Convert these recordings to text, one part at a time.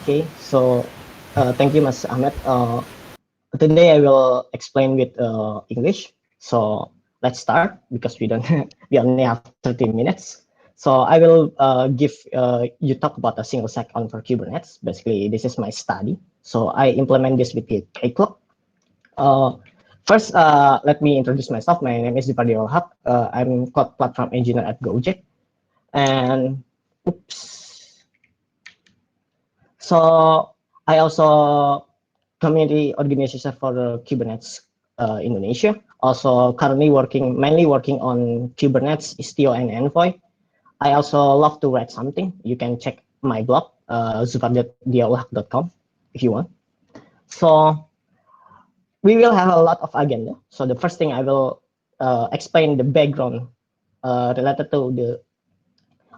Okay, so thank you, Mas Ahmed. Today I will explain with English. So let's start because we don't we only have 30 minutes. So I will give you talk about a single second for Kubernetes. Basically, this is my study. So I implement this with the Kcloak. Uh, First, let me introduce myself. My name is Dipardi Olhak. I'm cloud platform engineer at Gojek. And oops. So I also community organization for the Kubernetes Indonesia. Also currently mainly working on Kubernetes, Istio, and Envoy. I also love to write something. You can check my blog, zubardiaulhak.com if you want. So we will have a lot of agenda. So the first thing I will explain the background related to the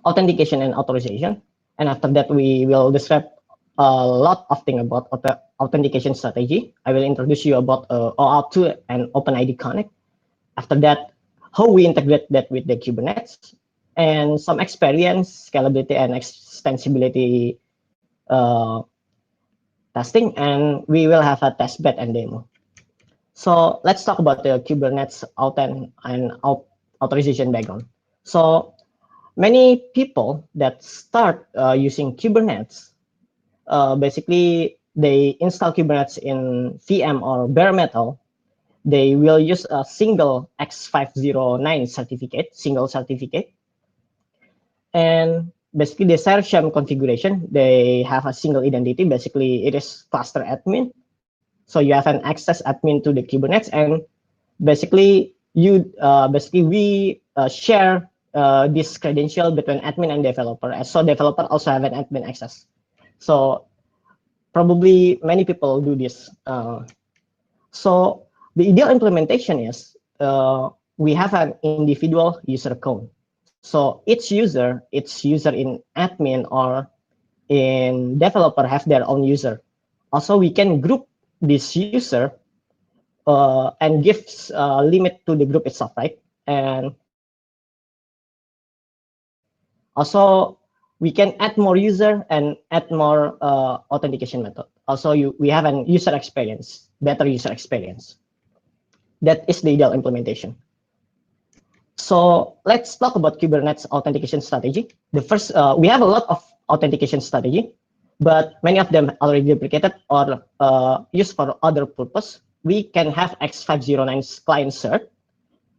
authentication and authorization. And after that, we will describe a lot of things about authentication strategy. I will introduce you about OAuth 2 and OpenID Connect. After that, how we integrate that with the Kubernetes, and some experience, scalability, and extensibility testing. And we will have a test bed and demo. So let's talk about the Kubernetes authorization background. So many people that start using Kubernetes, basically they install Kubernetes in VM or bare metal. They will use a single X509 certificate, single certificate. And basically the share sham configuration, they have a single identity. Basically it is cluster admin. So you have an access admin to the Kubernetes, and basically we share this credential between admin and developer. So developer also have an admin access. So probably many people do this. So the ideal implementation is we have an individual user account. So each user in admin or in developer have their own user. Also, we can group this user and gives limit to the group itself, right? And also we can add more user and add more authentication method. Also, we have an user experience, better user experience. That is the ideal implementation. So let's talk about Kubernetes authentication strategy. The first, we have a lot of authentication strategy, but many of them already duplicated or used for other purpose. We can have X509 client cert.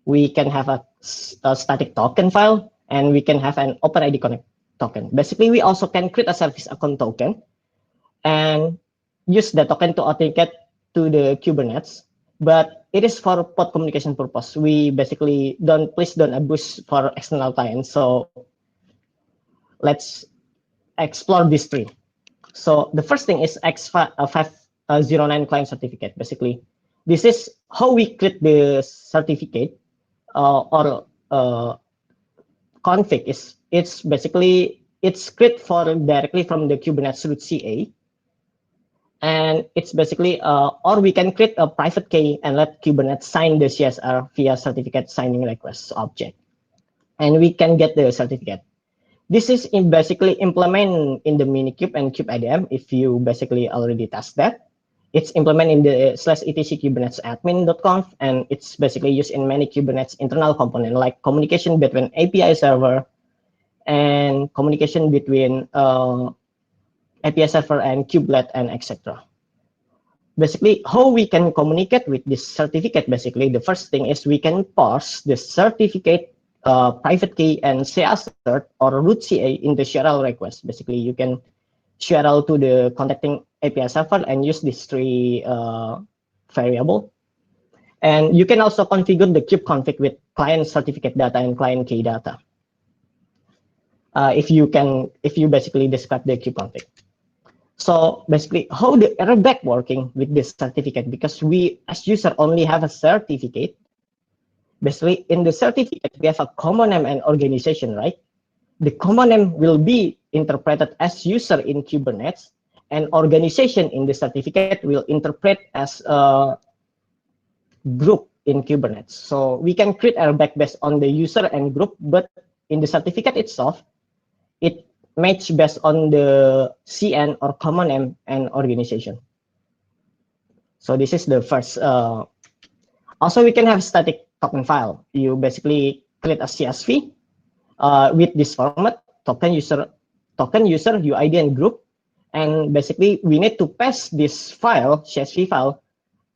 We can have a static token file, and we can have an OpenID Connect token. Basically, we also can create a service account token and use the token to authenticate to the Kubernetes. But it is for pod communication purpose. We basically please don't abuse for external clients. So let's explore these three. So the first thing is X509 client certificate. Basically, this is how we create the certificate or config. It's basically it's created for directly from the Kubernetes root CA. And it's basically, or we can create a private key and let Kubernetes sign the CSR via certificate signing request object. And we can get the certificate. This is basically implemented in the Minikube and kubeadm if you basically already test that. It's implemented in the /etc Kubernetes admin.conf, and it's basically used in many Kubernetes internal components like communication between API server and communication between API server and kubelet and etc. Basically, how we can communicate with this certificate, basically, the first thing is we can parse the certificate private key and CACert or root CA in the URL request. Basically, you can URL to the contacting API server and use these three variable. And you can also configure the kubeconfig with client certificate data and client key data. If you basically describe the kubeconfig. So basically, how the airbag working with this certificate? Because we as user only have a certificate. Basically, in the certificate, we have a common name and organization, right? The common name will be interpreted as user in Kubernetes, and organization in the certificate will interpret as a group in Kubernetes. So we can create airbag based on the user and group, but in the certificate itself, it match based on the CN or common name and organization. So this is the first. Also, we can have static token file. You basically create a CSV with this format: token user UID and group. And basically, we need to pass this file, CSV file,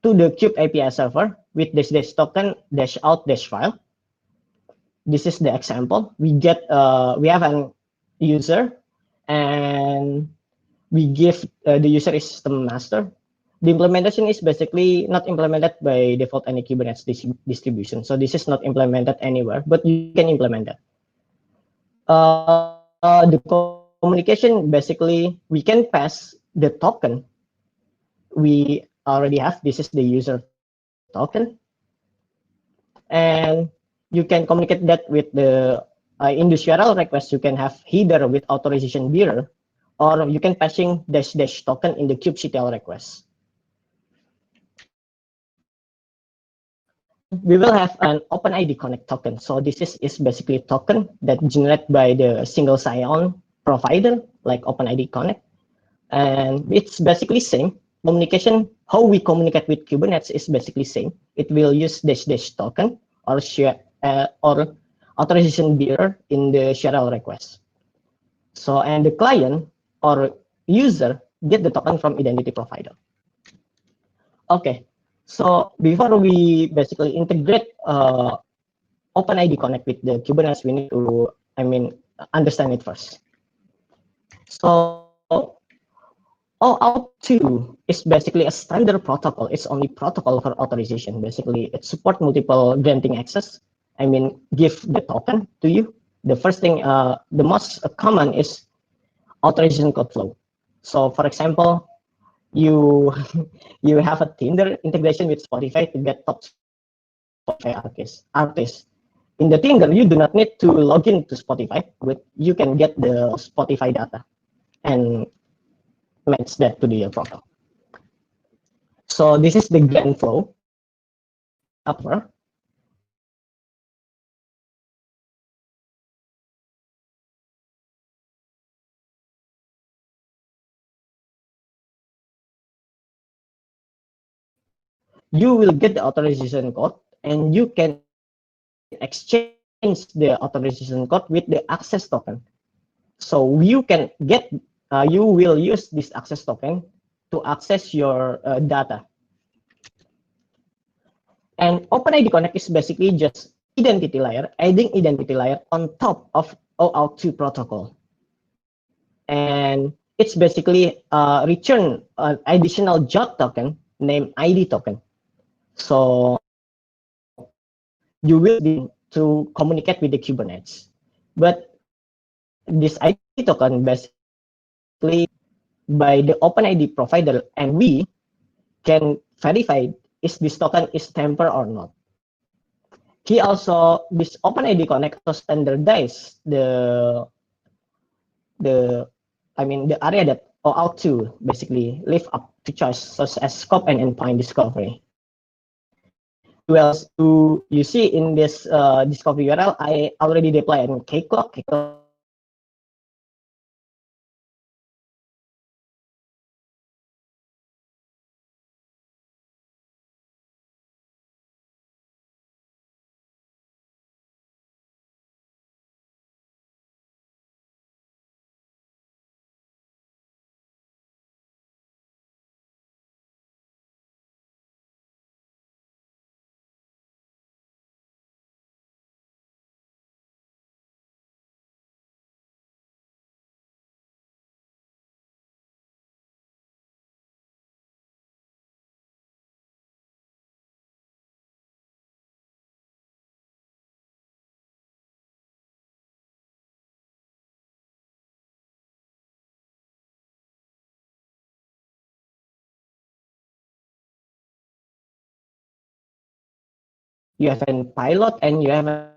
to the Cube API server with this token -out -file. This is the example. We have an user, and we give the user is system master. The implementation is basically not implemented by default any Kubernetes distribution. So this is not implemented anywhere, but you can implement that. The communication, basically, we can pass the token we already have. This is the user token. And you can communicate that with the in the URL request. You can have header with authorization bearer, or you can passing -- token in the kubectl request. And we will have an OpenID Connect token. So this is basically a token that generated by the single sign-on provider like OpenID Connect. And it's basically same. Communication, how we communicate with Kubernetes is basically same. It will use -- token or or authorization bearer in the URL request. So, and the client or user get the token from identity provider. Okay, so before we basically integrate OpenID Connect with the Kubernetes, we need to, understand it first. So, OAuth 2 is basically a standard protocol. It's only protocol for authorization. Basically, it supports multiple granting access. Give the token to you. The first thing, the most common is authorization code flow. So, for example, you you have a Tinder integration with Spotify to get top Spotify artists. In the Tinder, you do not need to log in to Spotify, but you can get the Spotify data and match that to the profile. So this is the grant flow. Upper. You will get the authorization code, and you can exchange the authorization code with the access token. So you can get, you will use this access token to access your data. And OpenID Connect is basically just identity layer, adding identity layer on top of OAuth 2 protocol. And it's basically return an additional JOT token named ID token. So you will be to communicate with the Kubernetes. But this ID token basically by the OpenID provider, and we can verify is this token is temper or not. He also, this OpenID Connect also standardize the area that OAuth 2 basically live up to choice, such as scope and endpoint discovery. Well, you see in this discovery URL, I already deployed in Kcloak. You have a pilot and you have a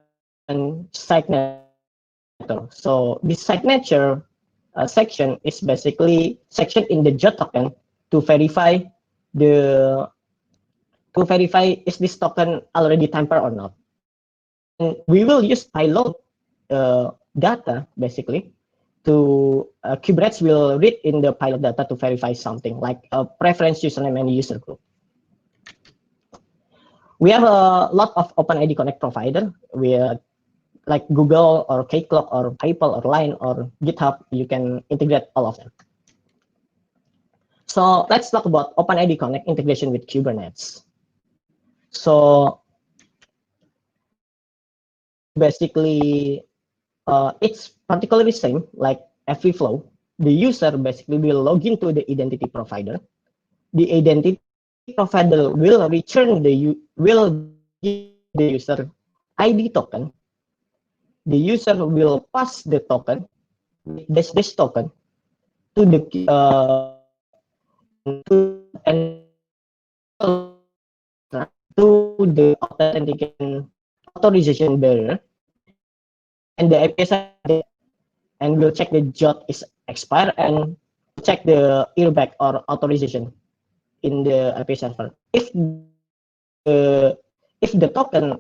signature. So this signature section is basically section in the JOT token to verify is this token already tampered or not. And we will use payload data basically Kubernetes will read in the pilot data to verify something like a preference username and user group. We have a lot of OpenID Connect provider. Like Google or Kcloak or PayPal or Line or GitHub. You can integrate all of them. So let's talk about OpenID Connect integration with Kubernetes. So basically, it's particularly same like every flow. The user basically will log into the identity provider. The identity provider will return will give the user ID token. The user will pass the token, this token, to the to the authentication authorization bearer, and the API and will check the JOT is expired and check the earback or authorization in the API server. If the token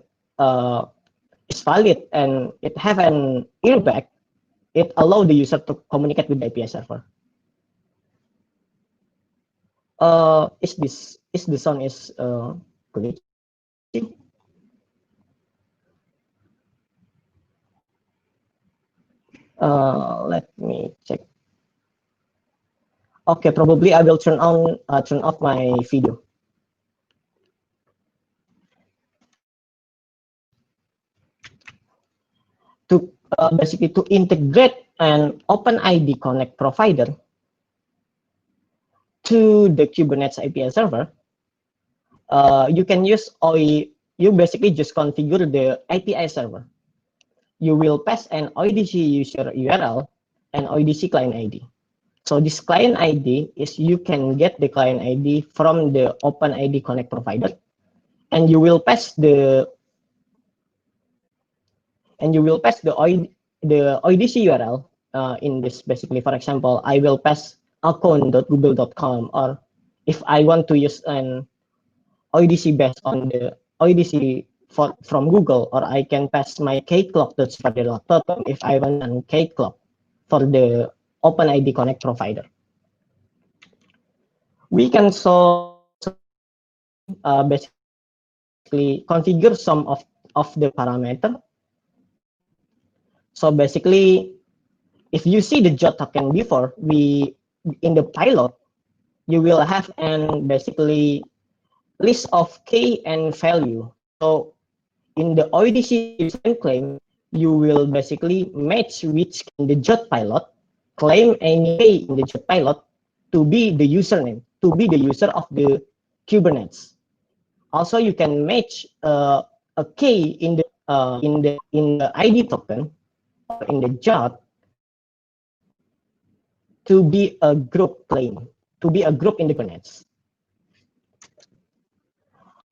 is valid and it have an earback, it allow the user to communicate with the API server. Is the sound is glitchy? Let me check. Okay, probably I will turn off my video. To basically to integrate an OpenID Connect provider to the Kubernetes API server, you can use you basically just configure the API server. You will pass an OIDC user URL and OIDC client ID. So this client ID is you can get the client ID from the OpenID Connect provider, and you will pass the OIDC URL in this. Basically, for example, I will pass account.google.com, or if I want to use an OIDC based on the OIDC from Google, or I can pass my kcloak.spark.com if I want an kcloak for the OpenID Connect provider. We can basically configure some of the parameter. So basically, if you see the JOT token before, in the pilot, you will have an basically list of key and value. So in the OIDC username claim, you will basically match which in the JOT pilot, claim any key in the JOT pilot to be the username, to be the user of the Kubernetes. Also, you can match a key in the ID token or in the JOT to be a group claim, to be a group in the Kubernetes.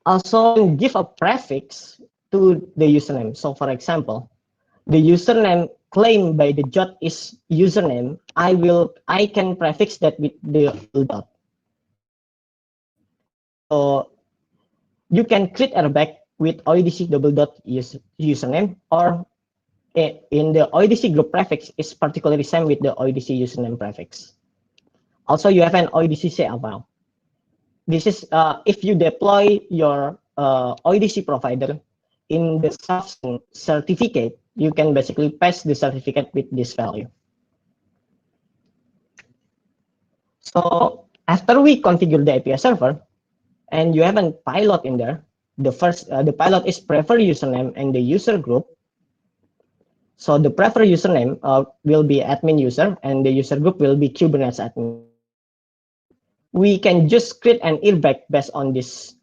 Also, give a prefix to the username. So, for example, the username claimed by the JOT is username. I can prefix that with the dot. So you can create airbag with OIDC double dot username, or in the OIDC group prefix is particularly same with the OIDC username prefix. Also, you have an OIDC CFL. This is if you deploy your OIDC provider in the certificate, you can basically pass the certificate with this value. So after we configure the API server, and you have a pilot in there, the pilot is preferred username and the user group. So the preferred username will be admin user, and the user group will be Kubernetes admin. We can just create an airbag based on this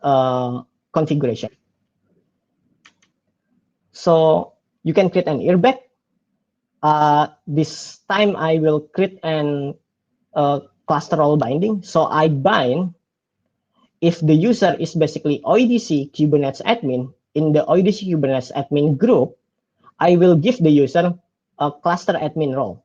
configuration. So you can create an airbag. This time I will create an cluster role binding. So I bind if the user is basically OIDC Kubernetes admin. In the OIDC Kubernetes admin group, I will give the user a cluster admin role.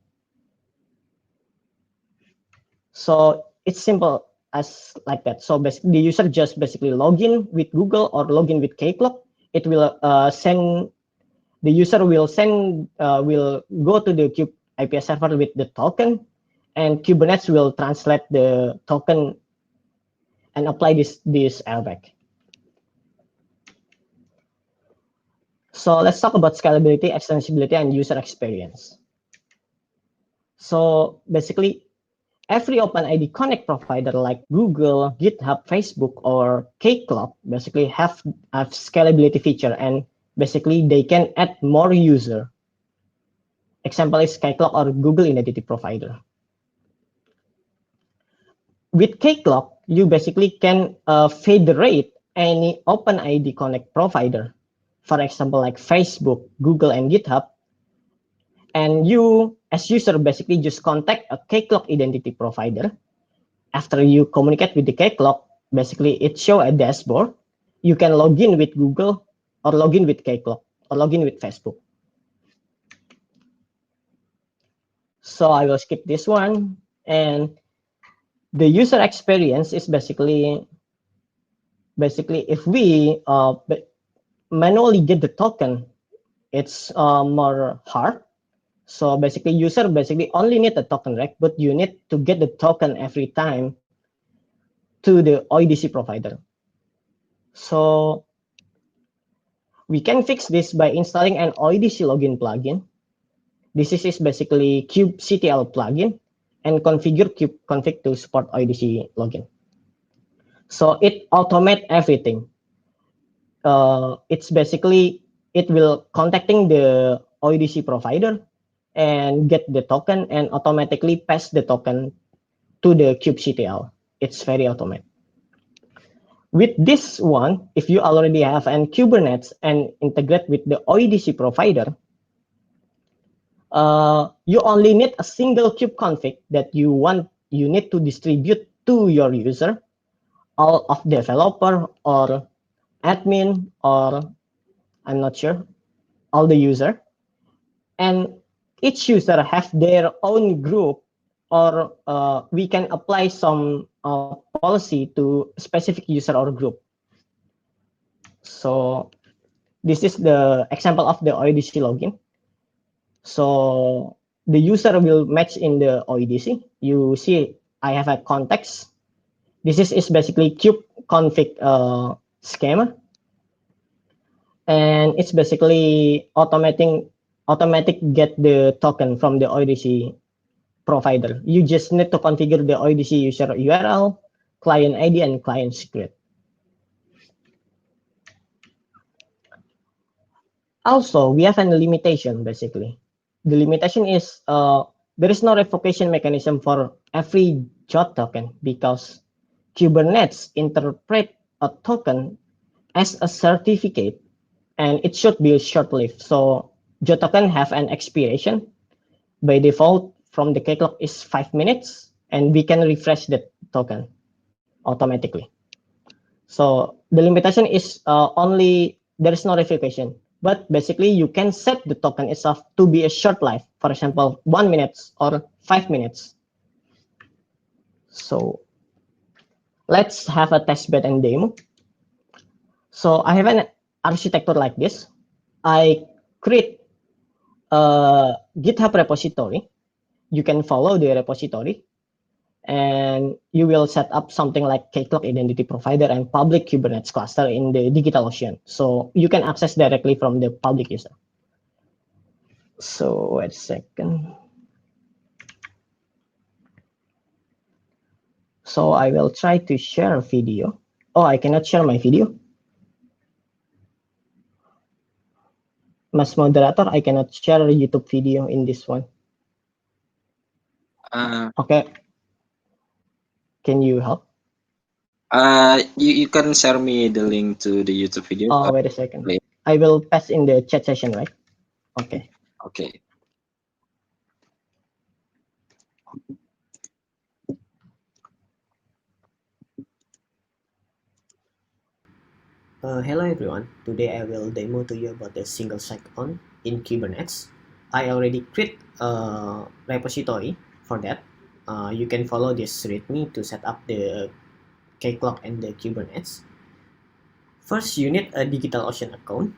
So it's simple as like that. So basically, the user just basically log in with Google or log in with Kcloak. It will send, the user will go to the IPS server with the token, and Kubernetes will translate the token and apply this airbag. So let's talk about scalability, extensibility, and user experience. So basically, every OpenID Connect provider like Google, GitHub, Facebook, or Kcloak basically have scalability feature, and basically they can add more user. Example is Kcloak or Google Identity Provider. With Kcloak, you basically can federate any OpenID Connect provider. For example, like Facebook, Google, and GitHub. And you, as user, basically just contact a Kcloak identity provider. After you communicate with the Kcloak, basically it show a dashboard. You can log in with Google or log in with Kcloak or log in with Facebook. So I will skip this one. And the user experience is basically if we manually get the token, it's more hard. So basically, user basically only need a token, right? But you need to get the token every time to the OIDC provider. So we can fix this by installing an OIDC login plugin. This is basically kubectl plugin, and configure kubeconfig to support OIDC login. So it automate everything. It's basically, it will contacting the OIDC provider and get the token and automatically pass the token to the kubectl. It's very automated. With this one, if you already have an Kubernetes and integrate with the OIDC provider, you only need a single kubeconfig that you need to distribute to your user, all of developer or admin, or I'm not sure, all the user. And each user have their own group, or we can apply some policy to specific user or group. So this is the example of the OIDC login. So the user will match in the OIDC. You see, I have a context. This is basically kubeconfig schema. And it's basically automatic get the token from the OIDC provider. You just need to configure the OIDC user URL, client ID, and client secret. Also, we have a limitation, basically. The limitation is there is no revocation mechanism for every JWT token, because Kubernetes interpret a token as a certificate, and it should be short-lived. So JWT token have an expiration. By default, from the Kcloak is 5 minutes, and we can refresh the token automatically. So the limitation is only there is no revocation. But basically, you can set the token itself to be a short life, for example, 1 minute or 5 minutes. So let's have a test bed and demo. So I have an architecture like this. I create a GitHub repository. You can follow the repository, and you will set up something like Kcloak identity provider and public Kubernetes cluster in the DigitalOcean. So you can access directly from the public user. So wait a second. So I will try to share a video. Oh, I cannot share my video. Mas moderator, I cannot share a YouTube video in this one. Okay. Can you help? You can share me the link to the YouTube video. Oh, wait a second. I will pass in the chat session, right? Okay. Okay. Hello everyone, today I will demo to you about the single sign-on in Kubernetes. I already create a repository for that. You can follow this README to set up the Kcloak and the Kubernetes. First, you need a DigitalOcean account,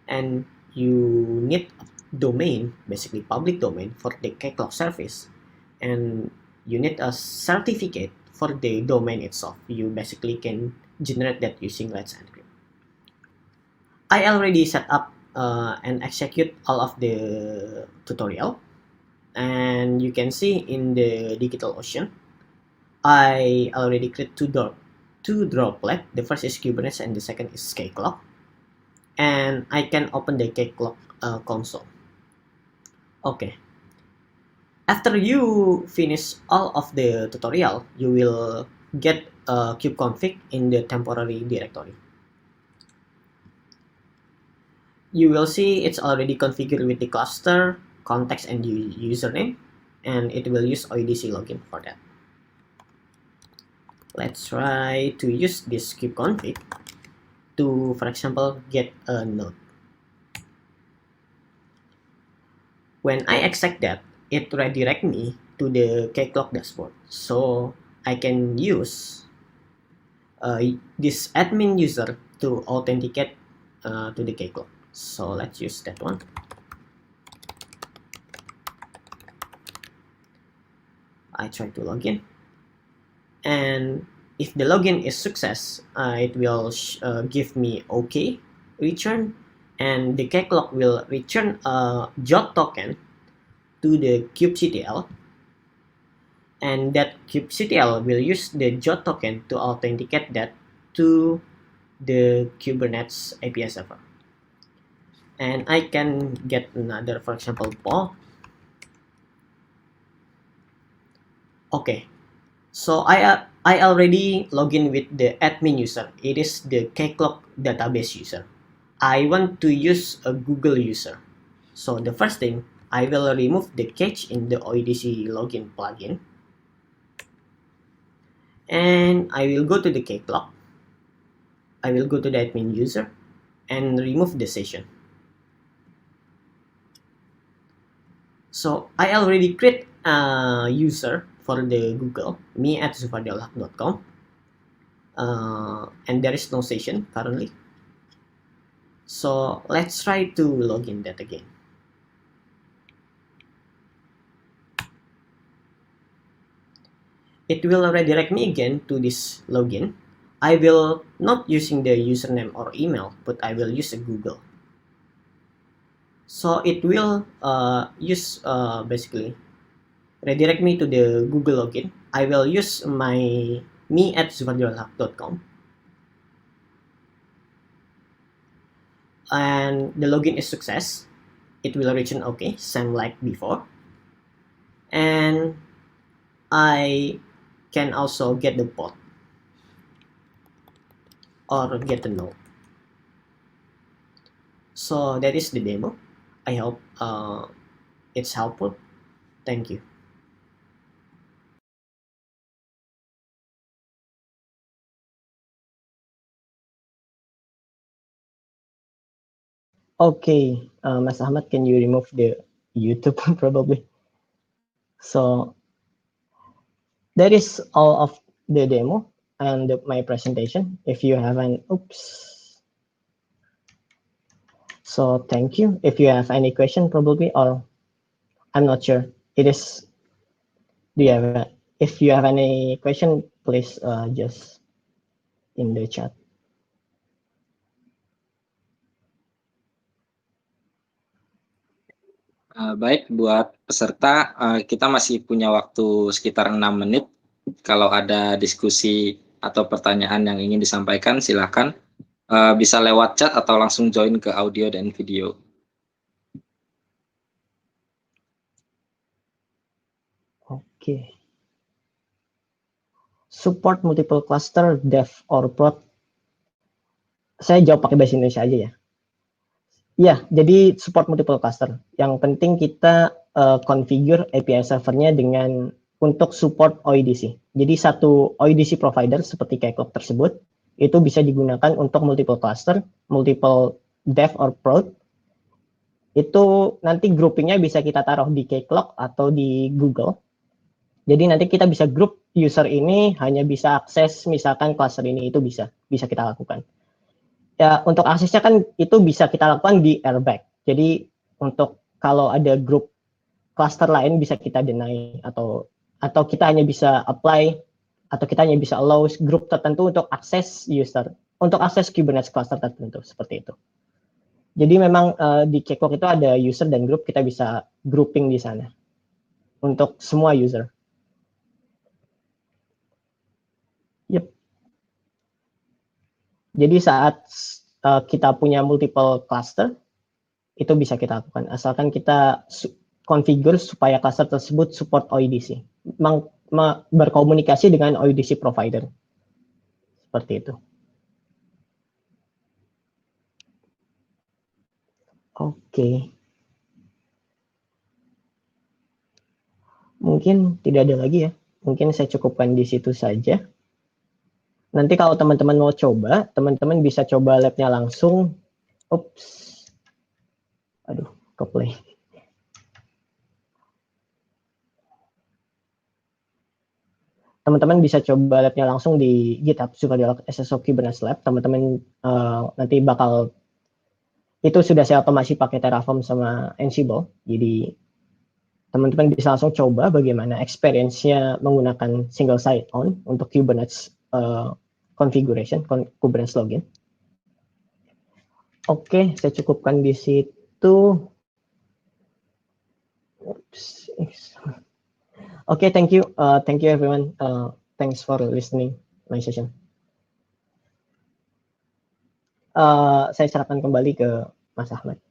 and you need domain, basically public domain for the Kcloak service, and you need a certificate for the domain itself. You basically can generate that using Let's Encrypt. I already set up and execute all of the tutorial, and you can see in the DigitalOcean, I already create two droplet. The first is Kubernetes and the second is Kcloak, and I can open the Kcloak console. Okay. After you finish all of the tutorial, you will get a kubeconfig in the temporary directory. You will see it's already configured with the cluster, context, and username, and it will use OIDC login for that. Let's try to use this kubeconfig to, for example, get a node. When I extract that, it redirect me to the Kcloak dashboard, so I can use this admin user to authenticate to the Kcloak. So let's use that one. I try to log in, and if the login is success, it will give me OK return, and the Kcloak will return a JOT token to the kubectl, and that kubectl will use the JOT token to authenticate that to the Kubernetes API server. And I can get another, for example, POL. Okay, so I already log in with the admin user. It is the Kcloak database user. I want to use a Google user. So the first thing, I will remove the cache in the OIDC login plugin. And I will go to the Kcloak. I will go to the admin user and remove the session. So I already create a user for the Google, me@zufardialhaq.com, and there is no session currently. So let's try to log in that again. It will redirect me again to this login. I will not using the username or email, but I will use a Google. So it will basically redirect me to the Google login. I will use my me@zufardialhaq.com, and the login is success. It will return OK, same like before. And I can also get the pod or get the node. So that is the demo. I hope it's helpful. Thank you. Okay, Mas Ahmad, can you remove the YouTube probably? So that is all of the demo and my presentation. If you have an so thank you. If you have any question probably, or I'm not sure, it is, if you have any question, please just in the chat. Baik, buat peserta, kita masih punya waktu sekitar 6 menit. Kalau ada diskusi atau pertanyaan yang ingin disampaikan, silakan. Bisa lewat chat atau langsung join ke audio dan video. Oke. Support multiple cluster, dev or prod. Saya jawab pakai bahasa Indonesia aja ya. Ya, jadi support multiple cluster. Yang penting kita configure API servernya dengan untuk support OIDC. Jadi satu OIDC provider seperti Kcloak tersebut itu bisa digunakan untuk multiple cluster, multiple dev or prod. Itu nanti groupingnya bisa kita taruh di Kcloak atau di Google. Jadi nanti kita bisa group user ini hanya bisa akses misalkan cluster ini, itu bisa kita lakukan. Ya, untuk aksesnya kan itu bisa kita lakukan di Airbag. Jadi untuk kalau ada grup cluster lain bisa kita deny atau kita hanya bisa apply atau kita hanya bisa allow grup tertentu untuk akses Kubernetes cluster tertentu seperti itu. Jadi memang di Cakewalk itu ada user dan grup, kita bisa grouping di sana untuk semua user. Yep. Jadi saat kita punya multiple cluster, itu bisa kita lakukan. Asalkan kita configure supaya cluster tersebut support OIDC. Berkomunikasi dengan OIDC provider. Seperti itu. Oke. Mungkin tidak ada lagi ya. Mungkin saya cukupkan di situ saja. Nanti kalau teman-teman mau coba, teman-teman bisa coba lab-nya langsung. Ups. Aduh, ke play. Teman-teman bisa coba lab-nya langsung di GitHub Superdialog SSO Kubernetes Lab. Teman-teman nanti bakal, itu sudah saya otomasi pakai Terraform sama Ansible. Jadi teman-teman bisa langsung coba bagaimana experience-nya menggunakan single sign-on untuk Kubernetes configuration, Kubernetes login. Oke, saya cukupkan di situ. Oke, thank you everyone. Thanks for listening my session. Saya serahkan kembali ke Mas Ahmad.